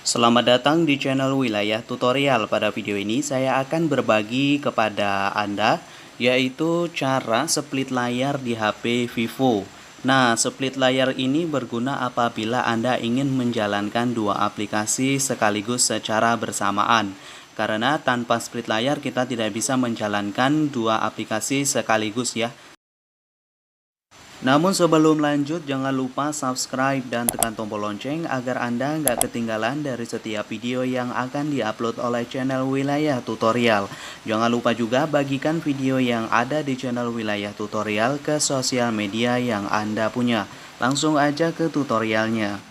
Selamat datang di channel Wilayah Tutorial. Pada video ini saya akan berbagi kepada Anda yaitu cara split layar di HP Vivo. Nah, split layar ini berguna apabila Anda ingin menjalankan dua aplikasi sekaligus secara bersamaan. Karena tanpa split layar kita tidak bisa menjalankan dua aplikasi sekaligus ya. Namun sebelum lanjut, jangan lupa subscribe dan tekan tombol lonceng agar Anda nggak ketinggalan dari setiap video yang akan diupload oleh channel Wilayah Tutorial. Jangan lupa juga bagikan video yang ada di channel Wilayah Tutorial ke sosial media yang Anda punya. Langsung aja ke tutorialnya.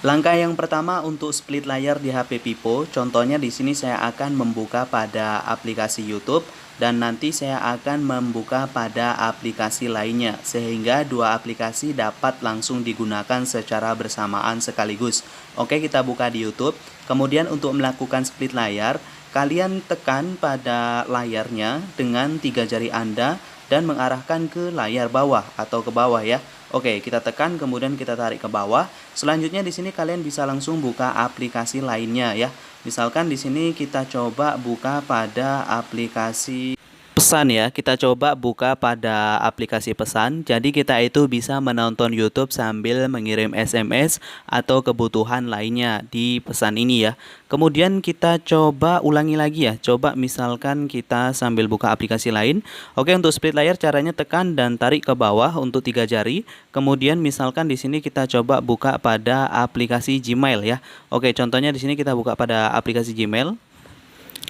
Langkah yang pertama untuk split layar di HP Vivo, contohnya di sini saya akan membuka pada aplikasi YouTube dan nanti saya akan membuka pada aplikasi lainnya sehingga dua aplikasi dapat langsung digunakan secara bersamaan sekaligus. Oke, kita buka di YouTube. Kemudian untuk melakukan split layar, kalian tekan pada layarnya dengan 3 jari Anda dan mengarahkan ke layar bawah atau ke bawah ya. Oke, kita tekan kemudian kita tarik ke bawah. Selanjutnya di sini kalian bisa langsung buka aplikasi lainnya ya. Misalkan di sini kita coba buka pada aplikasi pesan ya. Kita coba buka pada aplikasi pesan. Jadi kita itu bisa menonton YouTube sambil mengirim SMS atau kebutuhan lainnya di pesan ini ya. Kemudian kita coba ulangi lagi ya. Coba misalkan kita sambil buka aplikasi lain. Oke, untuk split layar caranya tekan dan tarik ke bawah untuk 3 jari. Kemudian misalkan di sini kita coba buka pada aplikasi Gmail ya. Oke, contohnya di sini kita buka pada aplikasi Gmail.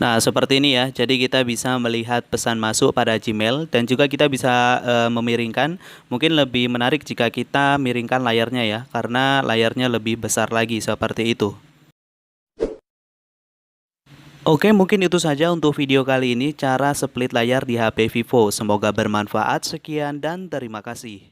Nah, seperti ini ya. Jadi kita bisa melihat pesan masuk pada Gmail dan juga kita bisa memiringkan. Mungkin lebih menarik jika kita miringkan layarnya ya, karena layarnya lebih besar lagi seperti itu. Oke, mungkin itu saja untuk video kali ini cara split layar di HP Vivo. Semoga bermanfaat. Sekian dan terima kasih.